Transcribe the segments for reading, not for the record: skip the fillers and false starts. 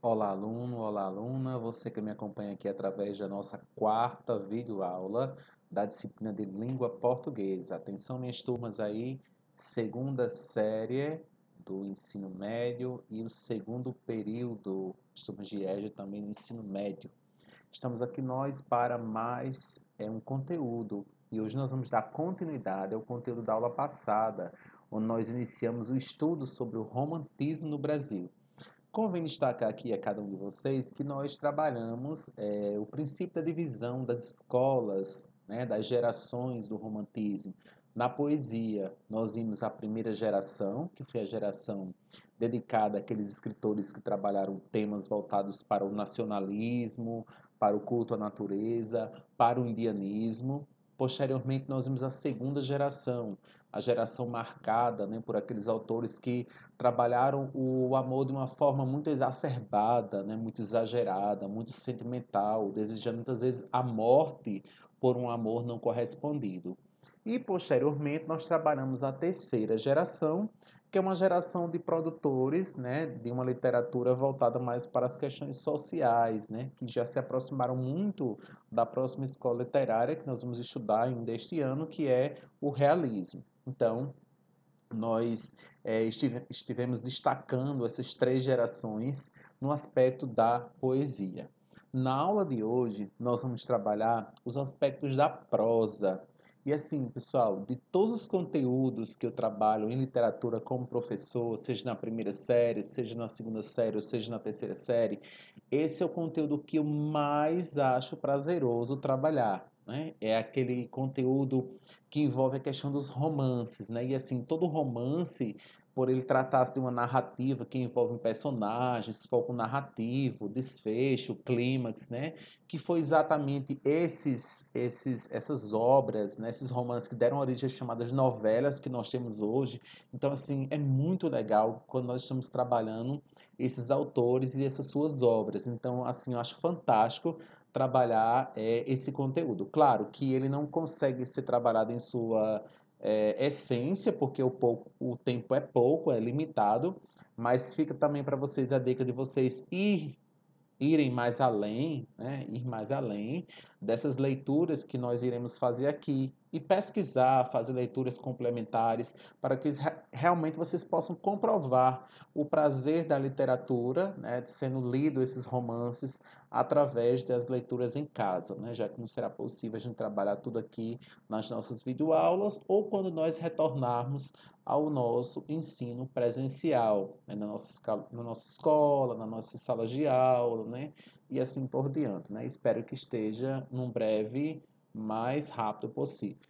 Olá, aluno, olá, aluna, você que me acompanha aqui através da nossa quarta videoaula da disciplina de língua portuguesa. Atenção, minhas turmas aí, segunda série do ensino médio e o segundo período, as turmas de EJA também no ensino médio. Estamos aqui nós para mais um conteúdo e hoje nós vamos dar continuidade ao conteúdo da aula passada, onde nós iniciamos o estudo sobre o romantismo no Brasil. Convém destacar aqui a cada um de vocês que nós trabalhamos o princípio da divisão das escolas, né, das gerações do romantismo. Na poesia, nós vimos a primeira geração, que foi a geração dedicada àqueles escritores que trabalharam temas voltados para o nacionalismo, para o culto à natureza, para o indianismo. Posteriormente, nós vimos a segunda geração, a geração marcada, né, por aqueles autores que trabalharam o amor de uma forma muito exacerbada, né, muito exagerada, muito sentimental, desejando muitas vezes a morte por um amor não correspondido. E posteriormente nós trabalhamos a terceira geração, que é uma geração de produtores, né, de uma literatura voltada mais para as questões sociais, né, que já se aproximaram muito da próxima escola literária que nós vamos estudar ainda este ano, que é o realismo. Então, nós estivemos destacando essas três gerações no aspecto da poesia. Na aula de hoje, nós vamos trabalhar os aspectos da prosa. E assim, pessoal, de todos os conteúdos que eu trabalho em literatura como professor, seja na primeira série, seja na segunda série, ou seja na terceira série, esse é o conteúdo que eu mais acho prazeroso trabalhar, né? É aquele conteúdo que envolve a questão dos romances, né? E assim, todo romance, por ele tratar-se de uma narrativa que envolve personagens, foco narrativo, desfecho, clímax, né? Que foi exatamente essas obras, né? Esses romances que deram origem às chamadas novelas que nós temos hoje. Então, assim, é muito legal quando nós estamos trabalhando esses autores e essas suas obras. Então, assim, eu acho fantástico trabalhar esse conteúdo. Claro que ele não consegue ser trabalhado em sua essência, porque o tempo é pouco, é limitado, mas fica também para vocês a dica de vocês irem mais além, né? Ir mais além dessas leituras que nós iremos fazer aqui e pesquisar, fazer leituras complementares para que realmente vocês possam comprovar o prazer da literatura, né? De sendo lido esses romances através das leituras em casa, né? Já que não será possível a gente trabalhar tudo aqui nas nossas videoaulas ou quando nós retornarmos ao nosso ensino presencial, né, na nossa escola, na nossa sala de aula, né, e assim por diante, né. Espero que esteja num breve, mais rápido possível.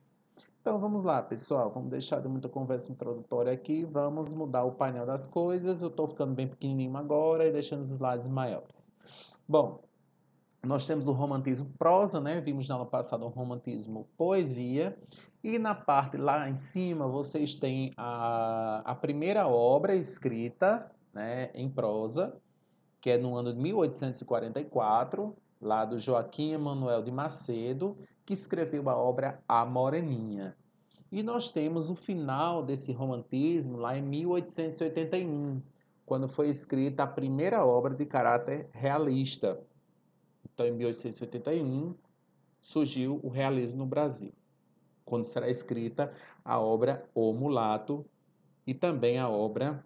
Então vamos lá, pessoal, vamos deixar de muita conversa introdutória aqui, vamos mudar o painel das coisas. Eu estou ficando bem pequenininho agora e deixando os slides maiores. Bom, nós temos o romantismo prosa, né? Vimos na aula passada o romantismo poesia. E na parte lá em cima, vocês têm a primeira obra escrita, né, em prosa, que é no ano de 1844, lá do Joaquim Emanuel de Macedo, que escreveu a obra A Moreninha. E nós temos o final desse romantismo lá em 1881, quando foi escrita a primeira obra de caráter realista. Então, em 1881, surgiu o realismo no Brasil, quando será escrita a obra O Mulato e também a obra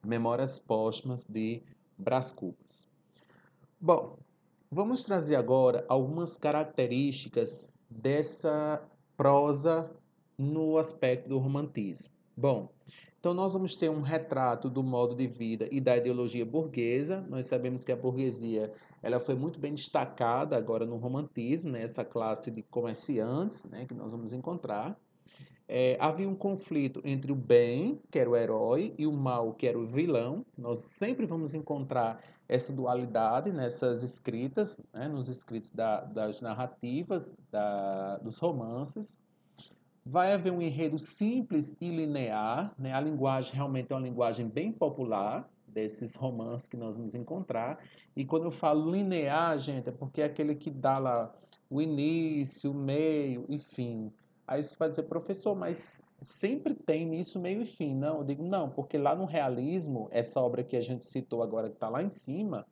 Memórias Póstumas de Brás Cubas. Bom, vamos trazer agora algumas características dessa prosa no aspecto do romantismo. Bom, então nós vamos ter um retrato do modo de vida e da ideologia burguesa. Nós sabemos que a burguesia ela foi muito bem destacada agora no romantismo, né? Essa classe de comerciantes, né? Que nós vamos encontrar. Havia um conflito entre o bem, que era o herói, e o mal, que era o vilão. Nós sempre vamos encontrar essa dualidade nessas escritas, né, nos escritos das narrativas, dos romances. Vai haver um enredo simples e linear, né? A linguagem realmente é uma linguagem bem popular desses romances que nós vamos encontrar. E quando eu falo linear, gente, é porque é aquele que dá lá o início, o meio e fim. Aí você vai dizer, professor, mas sempre tem início, meio e fim. Não, eu digo, não, porque lá no realismo, essa obra que a gente citou agora, que está lá em cima,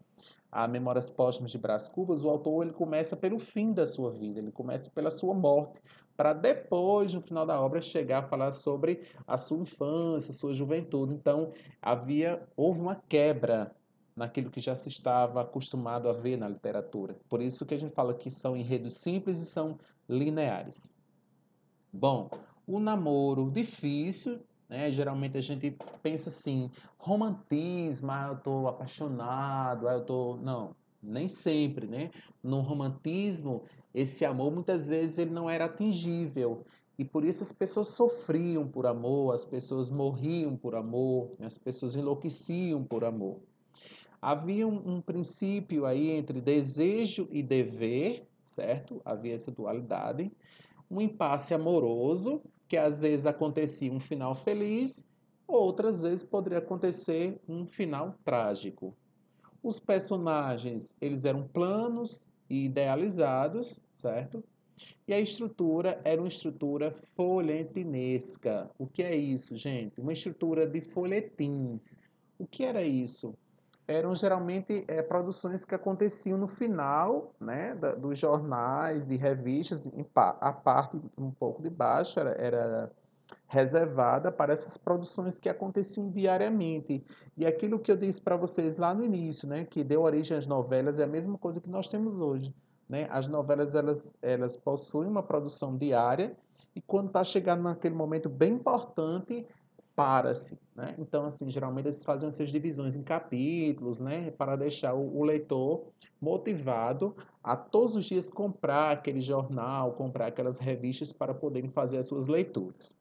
a Memórias Póstumas de Brás Cubas, o autor ele começa pelo fim da sua vida, ele começa pela sua morte, para depois, no final da obra, chegar a falar sobre a sua infância, a sua juventude. Então, houve uma quebra naquilo que já se estava acostumado a ver na literatura. Por isso que a gente fala que são enredos simples e são lineares. Bom, o namoro difícil, né? Geralmente a gente pensa assim, romantismo, eu estou apaixonado, eu estou... Não, nem sempre, né? No romantismo, esse amor muitas vezes ele não era atingível. E por isso as pessoas sofriam por amor, as pessoas morriam por amor, as pessoas enlouqueciam por amor. Havia um princípio aí entre desejo e dever, certo? Havia essa dualidade. Um impasse amoroso, que às vezes acontecia um final feliz, outras vezes poderia acontecer um final trágico. Os personagens, eles eram planos e idealizados, certo? E a estrutura era uma estrutura folhetinesca. O que é isso, gente? Uma estrutura de folhetins. O que era isso? Eram geralmente produções que aconteciam no final, né, dos jornais, de revistas, a parte um pouco de baixo era reservada para essas produções que aconteciam diariamente. E aquilo que eu disse para vocês lá no início, né, que deu origem às novelas, é a mesma coisa que nós temos hoje. Né? As novelas elas possuem uma produção diária e quando está chegando naquele momento bem importante, para-se, né? Então, assim, geralmente eles fazem essas divisões em capítulos, né? Para deixar o leitor motivado a todos os dias comprar aquele jornal, comprar aquelas revistas para poderem fazer as suas leituras.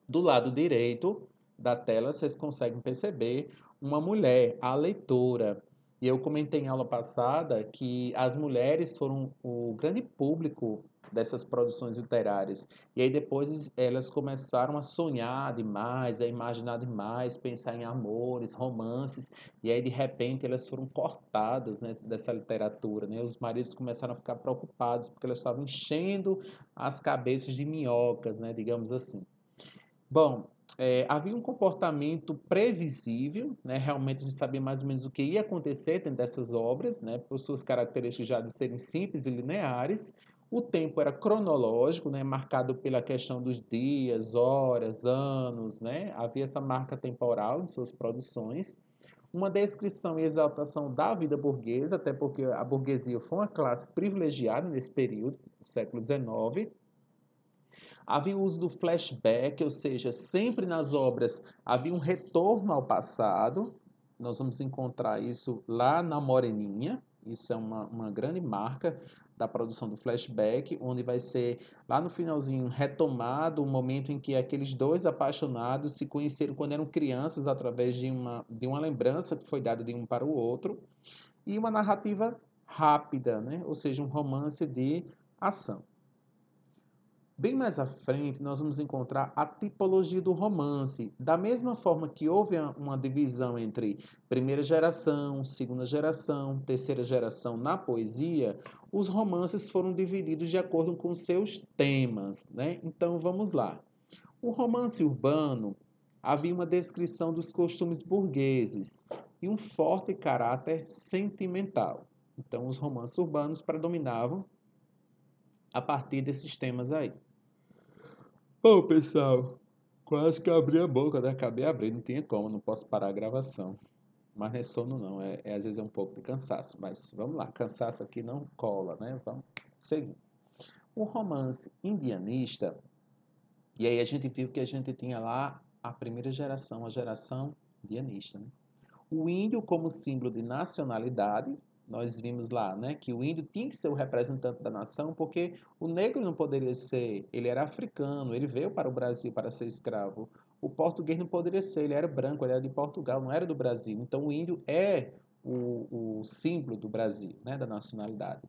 Do lado direito da tela, vocês conseguem perceber uma mulher, a leitora. E eu comentei em aula passada que as mulheres foram o grande público dessas produções literárias. E aí depois elas começaram a sonhar demais, a imaginar demais, pensar em amores, romances, e aí de repente elas foram cortadas, né, dessa literatura, né? Os maridos começaram a ficar preocupados porque elas estavam enchendo as cabeças de minhocas, né, digamos assim. Bom, havia um comportamento previsível, né? Realmente a gente sabia mais ou menos o que ia acontecer dentro dessas obras, né? Por suas características já de serem simples e lineares. O tempo era cronológico, né? Marcado pela questão dos dias, horas, anos, né? Havia essa marca temporal em suas produções. Uma descrição e exaltação da vida burguesa, até porque a burguesia foi uma classe privilegiada nesse período, do século XIX. Havia o uso do flashback, ou seja, sempre nas obras havia um retorno ao passado. Nós vamos encontrar isso lá na Moreninha. Isso é uma grande marca da produção do flashback, onde vai ser lá no finalzinho retomado o momento em que aqueles dois apaixonados se conheceram quando eram crianças através de uma lembrança que foi dada de um para o outro. E uma narrativa rápida, né? Ou seja, um romance de ação. Bem mais à frente, nós vamos encontrar a tipologia do romance. Da mesma forma que houve uma divisão entre primeira geração, segunda geração, terceira geração na poesia, os romances foram divididos de acordo com seus temas, né? Então vamos lá. O romance urbano havia uma descrição dos costumes burgueses e um forte caráter sentimental. Então os romances urbanos predominavam a partir desses temas aí. Bom, pessoal, quase que eu abri a boca, né? Acabei abrindo, não tinha como, não posso parar a gravação. Mas não é sono não, às vezes é um pouco de cansaço, mas vamos lá, cansaço aqui não cola, né? Vamos seguir. O romance indianista, e aí a gente viu que a gente tinha lá a primeira geração, a geração indianista, né? O índio como símbolo de nacionalidade, nós vimos lá, né, que o índio tinha que ser o representante da nação, porque o negro não poderia ser, ele era africano, ele veio para o Brasil para ser escravo. O português não poderia ser, ele era branco, ele era de Portugal, não era do Brasil. Então o índio é o símbolo do Brasil, né, da nacionalidade.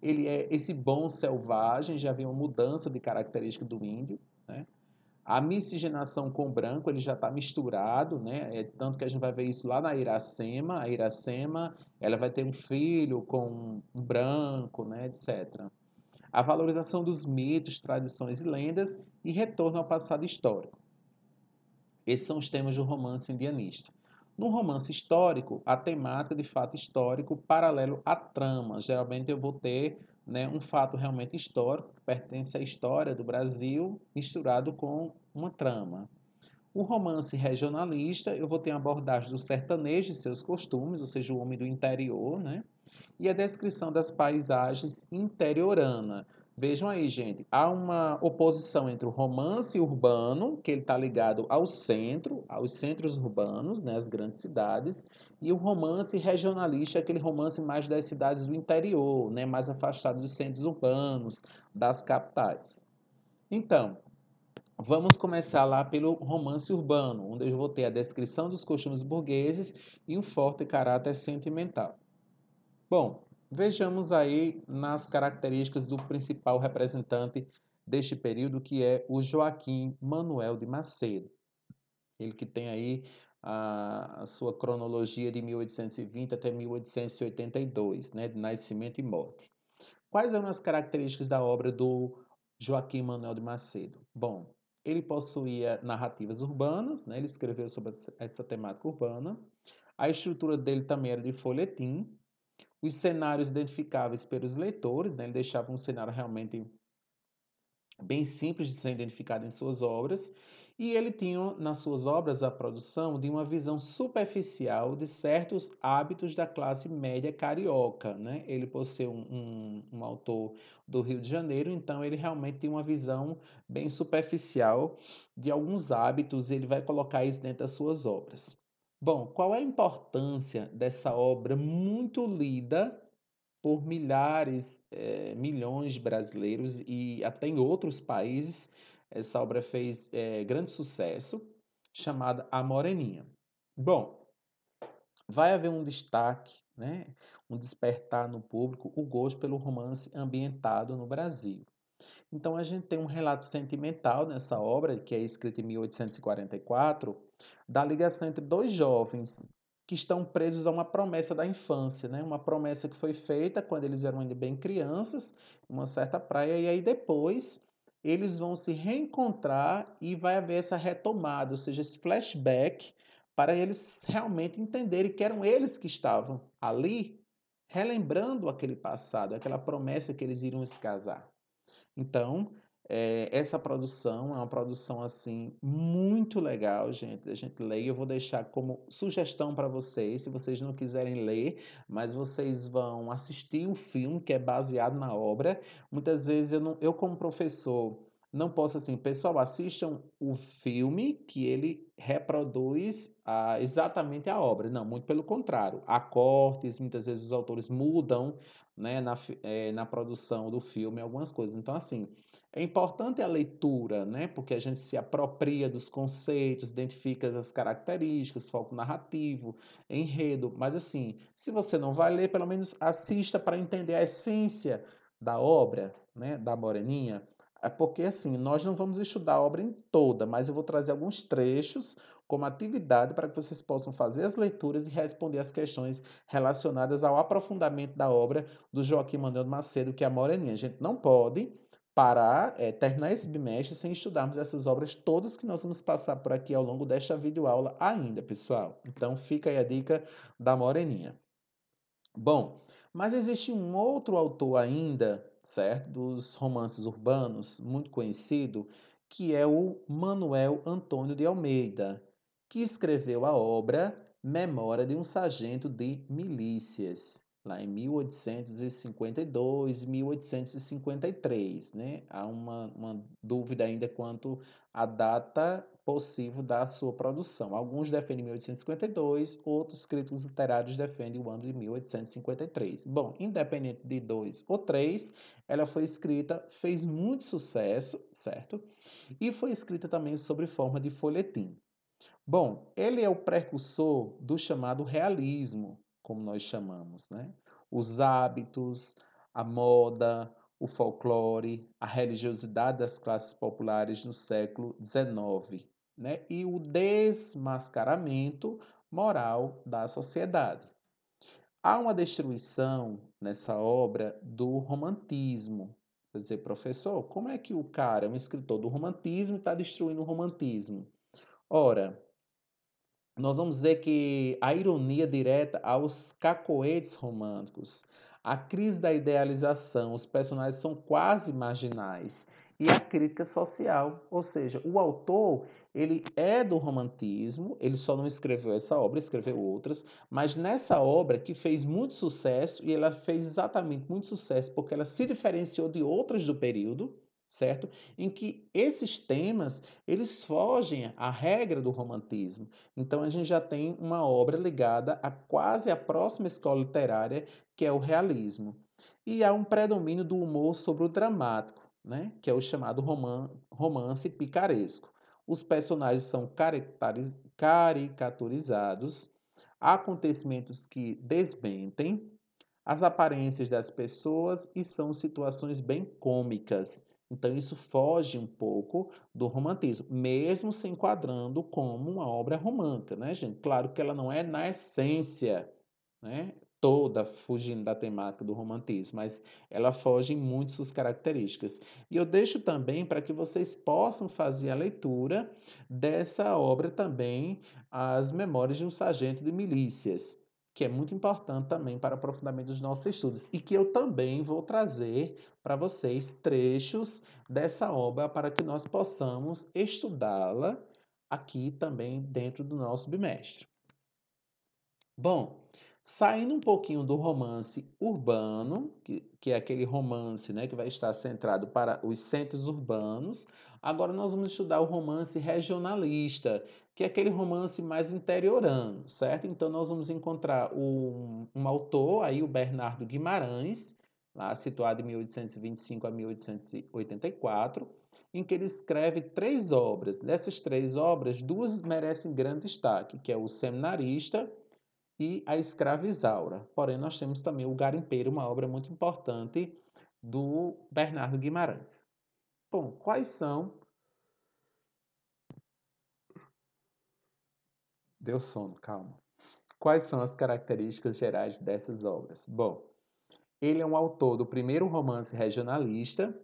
Ele é esse bom selvagem, já havia uma mudança de característica do índio, né? A miscigenação com o branco ele já está misturado, né? Tanto que a gente vai ver isso lá na Iracema. A Iracema ela vai ter um filho com um branco, né? etc. A valorização dos mitos, tradições e lendas e retorno ao passado histórico. Esses são os temas do romance indianista. No romance histórico, a temática de fato histórico paralelo à trama. Geralmente eu vou ter, né, um fato realmente histórico, que pertence à história do Brasil, misturado com uma trama. O romance regionalista, eu vou ter a abordagem do sertanejo e seus costumes, ou seja, o homem do interior, né? E a descrição das paisagens interiorana. Vejam aí, gente, há uma oposição entre o romance urbano, que ele está ligado ao centro, aos centros urbanos, né, as grandes cidades, e o romance regionalista, aquele romance mais das cidades do interior, né, mais afastado dos centros urbanos, das capitais. Então, vamos começar lá pelo romance urbano, onde eu vou ter a descrição dos costumes burgueses e um forte caráter sentimental. Bom, vejamos aí nas características do principal representante deste período, que é o Joaquim Manuel de Macedo. Ele que tem aí a sua cronologia de 1820 até 1882, né, de nascimento e morte. Quais são as características da obra do Joaquim Manuel de Macedo? Bom, ele possuía narrativas urbanas, né, ele escreveu sobre essa temática urbana. A estrutura dele também era de folhetim, os cenários identificáveis pelos leitores, né? Ele deixava um cenário realmente bem simples de ser identificado em suas obras, e ele tinha nas suas obras a produção de uma visão superficial de certos hábitos da classe média carioca, né? Ele, por ser um autor do Rio de Janeiro, então ele realmente tem uma visão bem superficial de alguns hábitos, e ele vai colocar isso dentro das suas obras. Bom, qual é a importância dessa obra muito lida por milhares, milhões de brasileiros e até em outros países? Essa obra fez grande sucesso, chamada A Moreninha. Bom, vai haver um destaque, né, um despertar no público o gosto pelo romance ambientado no Brasil. Então a gente tem um relato sentimental nessa obra, que é escrita em 1844, da ligação entre dois jovens que estão presos a uma promessa da infância, né? Uma promessa que foi feita quando eles eram ainda bem crianças, em uma certa praia, e aí depois eles vão se reencontrar e vai haver essa retomada, ou seja, esse flashback, para eles realmente entenderem que eram eles que estavam ali, relembrando aquele passado, aquela promessa que eles iriam se casar. Então, essa produção é uma produção assim muito legal, gente. A gente lê e eu vou deixar como sugestão para vocês, se vocês não quiserem ler, mas vocês vão assistir o filme que é baseado na obra. Muitas vezes eu não, eu como professor não posso assim, pessoal, assistam o filme que ele reproduz exatamente a obra. Não, muito pelo contrário. Há cortes, muitas vezes os autores mudam, né, na produção do filme algumas coisas. Então, assim, é importante a leitura, né, porque a gente se apropria dos conceitos, identifica as características, foco narrativo, enredo. Mas, assim, se você não vai ler, pelo menos assista para entender a essência da obra, né, da Moreninha. É porque, assim, nós não vamos estudar a obra em toda, mas eu vou trazer alguns trechos como atividade para que vocês possam fazer as leituras e responder as questões relacionadas ao aprofundamento da obra do Joaquim Manuel de Macedo, que é a Moreninha. A gente não pode parar, terminar esse bimestre sem estudarmos essas obras todas que nós vamos passar por aqui ao longo desta videoaula ainda, pessoal. Então fica aí a dica da Moreninha. Bom, mas existe um outro autor ainda, certo, dos romances urbanos, muito conhecido, que é o Manuel Antônio de Almeida, que escreveu a obra Memória de um Sargento de Milícias, lá em 1852, 1853, né? Há uma dúvida ainda quanto à data possível da sua produção. Alguns defendem 1852, outros críticos literários defendem o ano de 1853. Bom, independente de dois ou três, ela foi escrita, fez muito sucesso, certo? E foi escrita também sob forma de folhetim. Bom, ele é o precursor do chamado realismo, como nós chamamos, né? Os hábitos, a moda, o folclore, a religiosidade das classes populares no século XIX, né? E o desmascaramento moral da sociedade. Há uma destruição nessa obra do romantismo. Quer dizer, professor, como é que o cara, um escritor do romantismo, está destruindo o romantismo? Ora, nós vamos dizer que a ironia direta aos cacoetes românticos, a crise da idealização, os personagens são quase marginais, e a crítica social, ou seja, o autor, ele é do romantismo, ele só não escreveu essa obra, escreveu outras, mas nessa obra que fez muito sucesso, e ela fez exatamente muito sucesso porque ela se diferenciou de outras do período, certo? Em que esses temas, eles fogem à regra do romantismo. Então a gente já tem uma obra ligada a quase a próxima escola literária, que é o realismo. E há um predomínio do humor sobre o dramático, né? Que é o chamado romance picaresco. Os personagens são caricaturizados, acontecimentos que desmentem as aparências das pessoas e são situações bem cômicas. Então, isso foge um pouco do romantismo, mesmo se enquadrando como uma obra romântica, né, gente? Claro que ela não é na essência, né, toda fugindo da temática do romantismo, mas ela foge em muito suas características. E eu deixo também para que vocês possam fazer a leitura dessa obra também, As Memórias de um Sargento de Milícias, que é muito importante também para o aprofundamento dos nossos estudos e que eu também vou trazer para vocês trechos dessa obra para que nós possamos estudá-la aqui também dentro do nosso bimestre. Bom, saindo um pouquinho do romance urbano, que é aquele romance, né, que vai estar centrado para os centros urbanos, agora nós vamos estudar o romance regionalista, que é aquele romance mais interiorano, certo? Então nós vamos encontrar um autor, aí o Bernardo Guimarães, lá situado em 1825 a 1884, em que ele escreve 3 obras. Dessas 3 obras, 2 merecem grande destaque, que é o Seminarista e a Escrava Isaura. Porém, nós temos também o Garimpeiro, uma obra muito importante do Bernardo Guimarães. Bom, quais são... Deu sono, calma. Quais são as características gerais dessas obras? Bom, ele é um autor do primeiro romance regionalista,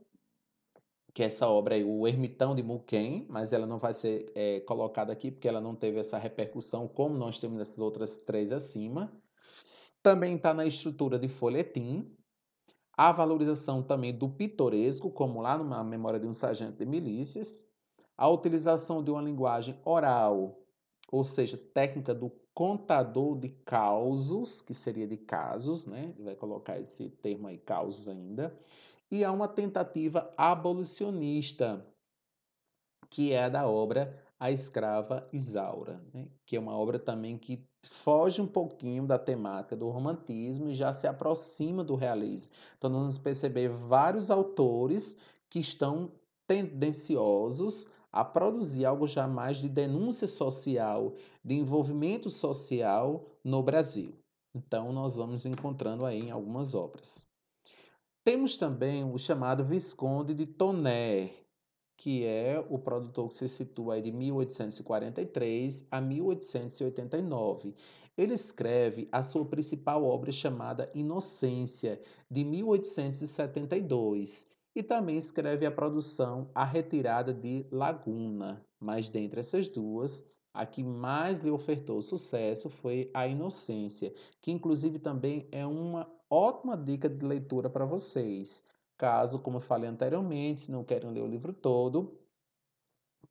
que essa obra é o Ermitão de Muquem, mas ela não vai ser colocada aqui porque ela não teve essa repercussão como nós temos nessas outras 3 acima. Também está na estrutura de folhetim, a valorização também do pitoresco, como lá numa Memória de um Sargento de Milícias, a utilização de uma linguagem oral, ou seja, técnica do contador de causos, que seria de casos, né? Ele vai colocar esse termo aí, causos ainda, e há uma tentativa abolicionista, que é a da obra A Escrava Isaura, né? Que é uma obra também que foge um pouquinho da temática do romantismo e já se aproxima do realismo. Então, nós vamos perceber vários autores que estão tendenciosos a produzir algo já mais de denúncia social, de envolvimento social no Brasil. Então, nós vamos encontrando aí em algumas obras. Temos também o chamado Visconde de Tonnerre, que é o produtor que se situa aí de 1843 a 1889. Ele escreve a sua principal obra chamada Inocência, de 1872, e também escreve a produção A Retirada de Laguna, mas dentre essas duas, a que mais lhe ofertou sucesso foi A Inocência, que inclusive também é uma ótima dica de leitura para vocês. Caso, como eu falei anteriormente, se não querem ler o livro todo,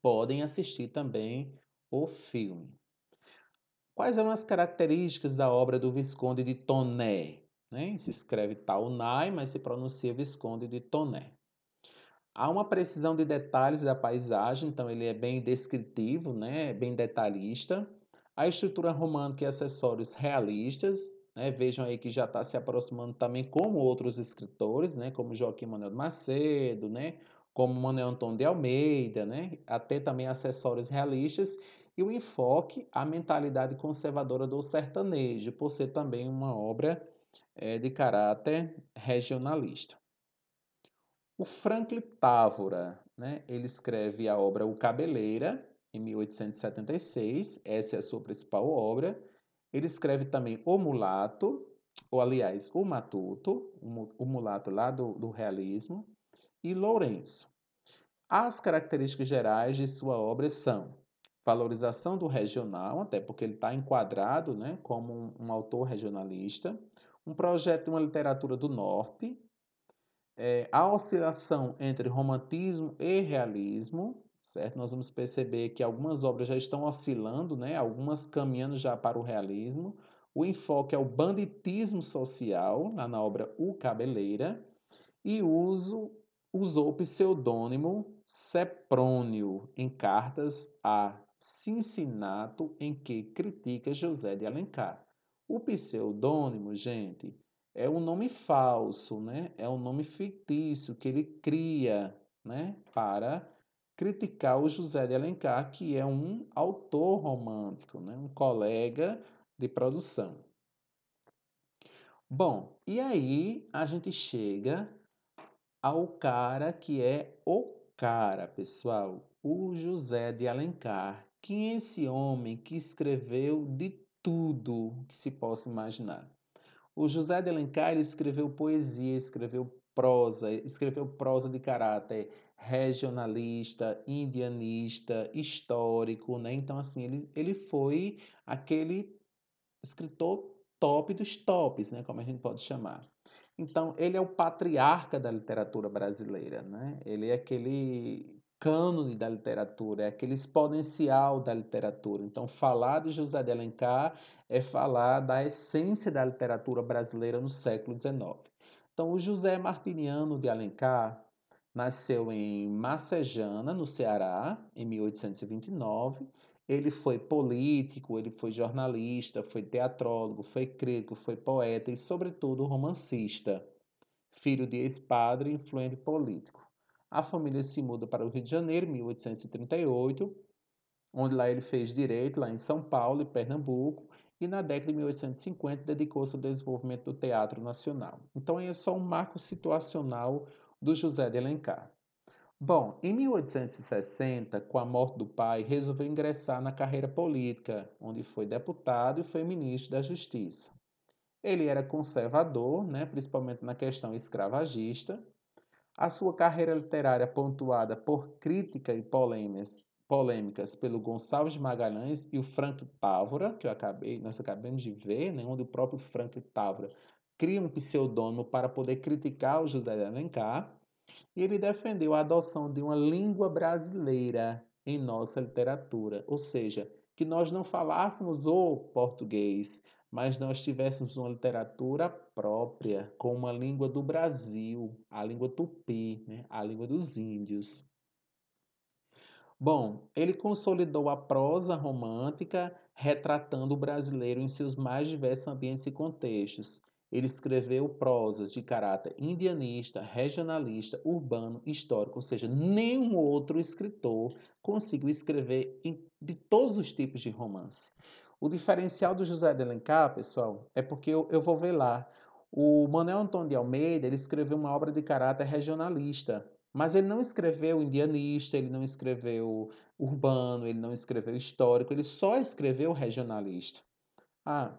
podem assistir também o filme. Quais eram as características da obra do Visconde de Tonnerre? Né? Se escreve Taunay, mas se pronuncia Visconde de Tonnerre. Há uma precisão de detalhes da paisagem, então ele é bem descritivo, né? Bem detalhista. A estrutura romântica e acessórios realistas, né? Vejam aí que já está se aproximando também como outros escritores, né? Como Joaquim Manuel de Macedo, né? Como Manuel Antônio de Almeida, né? Até também acessórios realistas e o enfoque, a mentalidade conservadora do sertanejo, por ser também uma obra de caráter regionalista. O Franklin Távora, né, ele escreve a obra O Cabeleira, em 1876, essa é a sua principal obra. Ele escreve também O Mulato, ou aliás, O Matuto, o Mulato lá do realismo, e Lourenço. As características gerais de sua obra são valorização do regional, até porque ele está enquadrado, né, como um autor regionalista, um projeto de uma literatura do norte, a oscilação entre romantismo e realismo, certo? Nós vamos perceber que algumas obras já estão oscilando, né, algumas caminhando já para o realismo. O enfoque é o banditismo social, lá na obra O Cabeleira, e usou o pseudônimo Seprônio em cartas a Cincinato, em que critica José de Alencar. O pseudônimo, gente, é um nome falso, né? É um nome fictício que ele cria, né? Para criticar o José de Alencar, que é um autor romântico, né? Um colega de produção. Bom, e aí a gente chega ao cara que é o cara, pessoal, o José de Alencar. Quem é esse homem que escreveu de tudo que se possa imaginar? O José de Alencar ele escreveu poesia, escreveu prosa de caráter regionalista, indianista, histórico, né? Então, assim, ele foi aquele escritor top dos tops, né? Como a gente pode chamar. Então, ele é o patriarca da literatura brasileira, né? Ele é aquele cânone da literatura, é aquele exponencial da literatura. Então, falar de José de Alencar é falar da essência da literatura brasileira no século XIX. Então, o José Martiniano de Alencar nasceu em Macejana, no Ceará, em 1829. Ele foi político, ele foi jornalista, foi teatrólogo, foi crítico, foi poeta e, sobretudo, romancista. Filho de ex-padre e influente político. A família se muda para o Rio de Janeiro em 1838, onde lá ele fez direito, lá em São Paulo e Pernambuco, e na década de 1850 dedicou-se ao desenvolvimento do teatro nacional. Então, aí é só um marco situacional do José de Alencar. Bom, em 1860, com a morte do pai, resolveu ingressar na carreira política, onde foi deputado e foi ministro da Justiça. Ele era conservador, né, principalmente na questão escravagista. A sua carreira literária, pontuada por crítica e polêmicas pelo Gonçalves de Magalhães e o Frank Távora, que nós acabamos de ver, né, onde o próprio Frank Távora cria um pseudônimo para poder criticar o José de Alencar, e ele defendeu a adoção de uma língua brasileira em nossa literatura, ou seja, que nós não falássemos o português, mas nós tivéssemos uma literatura própria, com uma língua do Brasil, a língua tupi, né? A língua dos índios. Bom, ele consolidou a prosa romântica, retratando o brasileiro em seus mais diversos ambientes e contextos. Ele escreveu prosas de caráter indianista, regionalista, urbano, histórico, ou seja, nenhum outro escritor conseguiu escrever de todos os tipos de romance. O diferencial do José de Alencar, pessoal, é porque eu vou ver lá. O Manuel Antônio de Almeida, ele escreveu uma obra de caráter regionalista. Mas ele não escreveu indianista, ele não escreveu urbano, ele não escreveu histórico, ele só escreveu regionalista. Ah,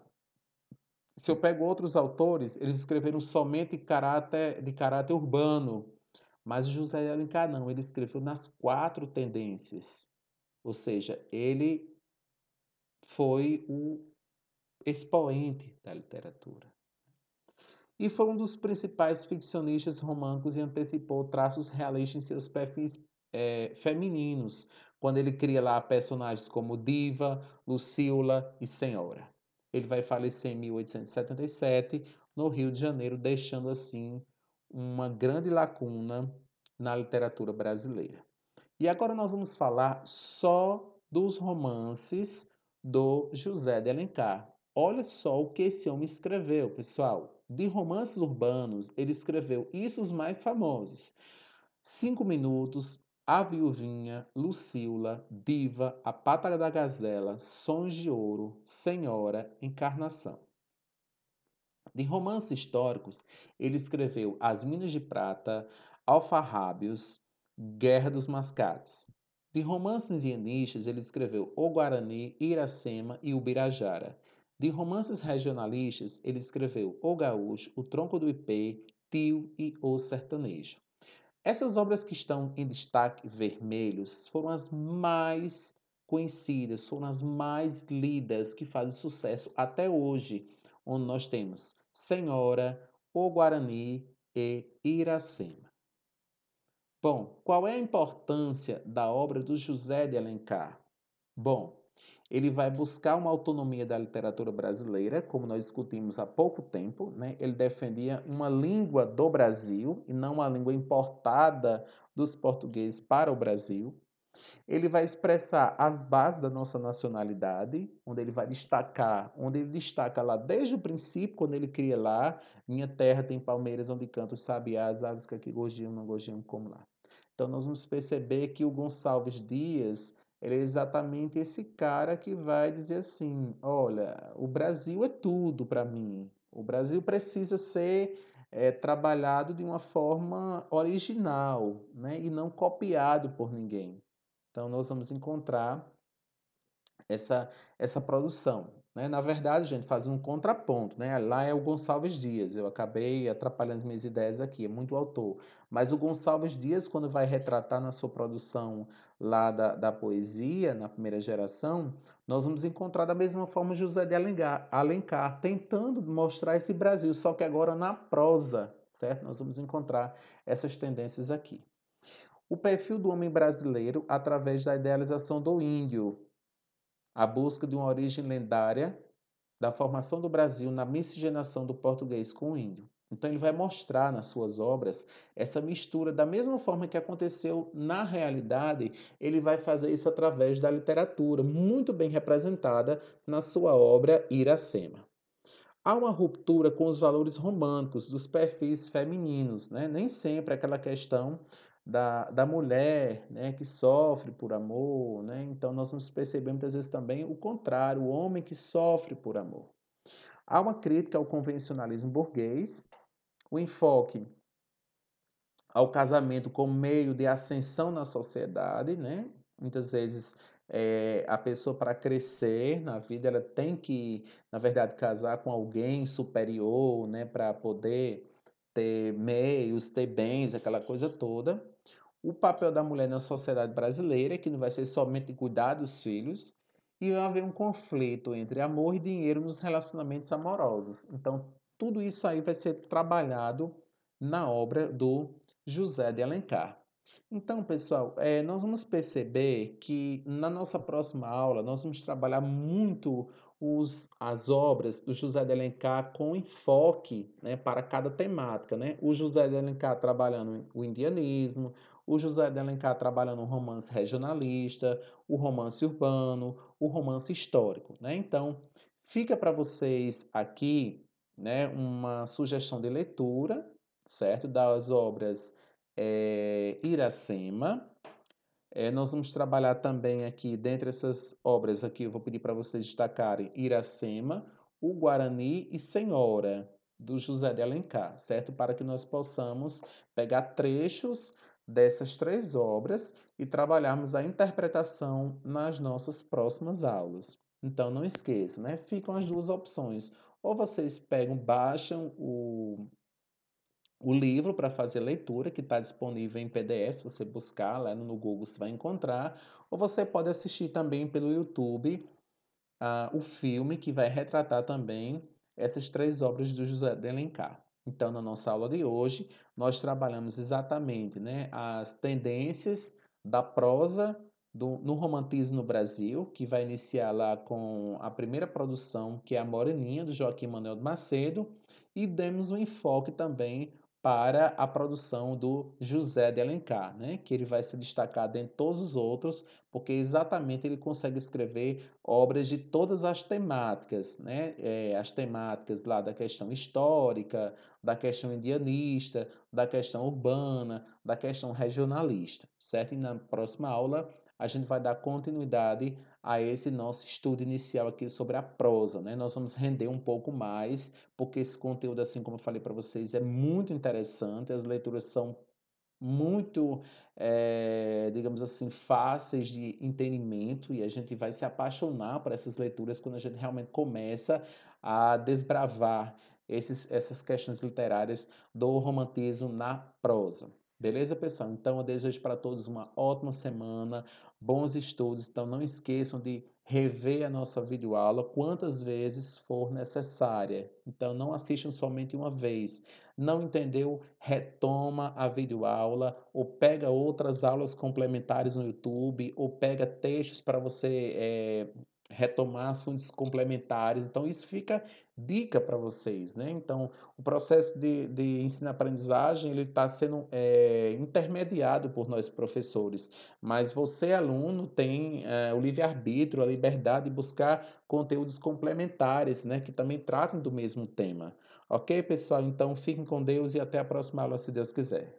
se eu pego outros autores, eles escreveram somente de caráter urbano, mas José de Alencar não, ele escreveu nas quatro tendências. Ou seja, ele foi o expoente da literatura. E foi um dos principais ficcionistas românicos e antecipou traços realistas em seus perfis femininos, quando ele cria lá personagens como Diva, Lucila e Senhora. Ele vai falecer em 1877, no Rio de Janeiro, deixando assim uma grande lacuna na literatura brasileira. E agora nós vamos falar só dos romances do José de Alencar. Olha só o que esse homem escreveu, pessoal. De romances urbanos, ele escreveu isso os mais famosos. 5 Minutos, A Viuvinha, Lucila, Diva, A Pata da Gazela, Sons de Ouro, Senhora, Encarnação. De romances históricos, ele escreveu As Minas de Prata, Alfarrábios, Guerra dos Mascates. De romances indianistas, ele escreveu O Guarani, Iracema e Ubirajara. De romances regionalistas, ele escreveu O Gaúcho, O Tronco do Ipê, Tio e O Sertanejo. Essas obras que estão em destaque vermelhos foram as mais conhecidas, foram as mais lidas, que fazem sucesso até hoje, onde nós temos Senhora, O Guarani e Iracema. Bom, qual é a importância da obra do José de Alencar? Bom, ele vai buscar uma autonomia da literatura brasileira, como nós discutimos há pouco tempo, né? Ele defendia uma língua do Brasil e não uma língua importada dos portugueses para o Brasil. Ele vai expressar as bases da nossa nacionalidade, onde ele destaca lá desde o princípio, quando ele cria lá, minha terra tem palmeiras onde cantam os sabiás, aves que aqui gorjeiam, não gorjeiam como lá. Então nós vamos perceber que o Gonçalves Dias, ele é exatamente esse cara que vai dizer assim, olha, o Brasil é tudo para mim, o Brasil precisa ser trabalhado de uma forma original, né, e não copiado por ninguém. Então, nós vamos encontrar essa, essa produção. Né? Na verdade, gente, fazer um contraponto. Né? Lá é o Gonçalves Dias. Eu acabei atrapalhando as minhas ideias aqui, é muito autor. Mas o Gonçalves Dias, quando vai retratar na sua produção lá da poesia, na primeira geração, nós vamos encontrar da mesma forma José de Alencar, tentando mostrar esse Brasil, só que agora na prosa, certo? Nós vamos encontrar essas tendências aqui. O perfil do homem brasileiro através da idealização do índio, a busca de uma origem lendária da formação do Brasil na miscigenação do português com o índio. Então ele vai mostrar nas suas obras essa mistura da mesma forma que aconteceu na realidade, ele vai fazer isso através da literatura, muito bem representada na sua obra Iracema. Há uma ruptura com os valores românticos dos perfis femininos, né? Nem sempre aquela questão da mulher, né, que sofre por amor, né? Então nós vamos perceber muitas vezes também o contrário, o homem que sofre por amor. Há uma crítica ao convencionalismo burguês, o enfoque ao casamento como meio de ascensão na sociedade, né? Muitas vezes a pessoa para crescer na vida ela tem que, na verdade, casar com alguém superior, né? Para poder ter meios, ter bens, aquela coisa toda. O papel da mulher na sociedade brasileira, que não vai ser somente cuidar dos filhos, e vai haver um conflito entre amor e dinheiro nos relacionamentos amorosos. Então, tudo isso aí vai ser trabalhado na obra do José de Alencar. Então, pessoal, nós vamos perceber que na nossa próxima aula nós vamos trabalhar muito as obras do José de Alencar com enfoque, né, para cada temática. Né? O José de Alencar trabalhando o indianismo, o José de Alencar trabalhando o romance regionalista, o romance urbano, o romance histórico. Né? Então, fica para vocês aqui, né, uma sugestão de leitura, certo? Das obras Iracema. Nós vamos trabalhar também aqui, dentre essas obras aqui, eu vou pedir para vocês destacarem Iracema, O Guarani e Senhora, do José de Alencar, certo? Para que nós possamos pegar trechos dessas três obras e trabalharmos a interpretação nas nossas próximas aulas. Então, não esqueçam, né? Ficam as duas opções. Ou vocês pegam, baixam o livro para fazer leitura, que está disponível em PDF, se você buscar lá no Google você vai encontrar, ou você pode assistir também pelo YouTube o filme que vai retratar também essas três obras do José de Alencar. Então, na nossa aula de hoje, nós trabalhamos exatamente, né, as tendências da prosa no romantismo no Brasil, que vai iniciar lá com a primeira produção, que é a Moreninha, do Joaquim Manuel de Macedo, e demos um enfoque também para a produção do José de Alencar, né? Que ele vai se destacar dentre todos os outros, porque exatamente ele consegue escrever obras de todas as temáticas, né? As temáticas lá da questão histórica, da questão indianista, da questão urbana, da questão regionalista, certo? E na próxima aula a gente vai dar continuidade a esse nosso estudo inicial aqui sobre a prosa, né? Nós vamos render um pouco mais, porque esse conteúdo, assim como eu falei para vocês, é muito interessante, as leituras são muito, digamos assim, fáceis de entendimento e a gente vai se apaixonar por essas leituras quando a gente realmente começa a desbravar essas questões literárias do romantismo na prosa. Beleza, pessoal? Então, eu desejo para todos uma ótima semana, bons estudos. Então, não esqueçam de rever a nossa videoaula quantas vezes for necessária. Então, não assistam somente uma vez. Não entendeu? Retoma a videoaula ou pega outras aulas complementares no YouTube ou pega textos para você retomar assuntos complementares. Então, isso fica dica para vocês, né? Então, o processo de ensino-aprendizagem ele está sendo intermediado por nós professores, mas você, aluno, tem o livre-arbítrio, a liberdade de buscar conteúdos complementares, né, que também tratam do mesmo tema. Ok, pessoal? Então, fiquem com Deus e até a próxima aula, se Deus quiser.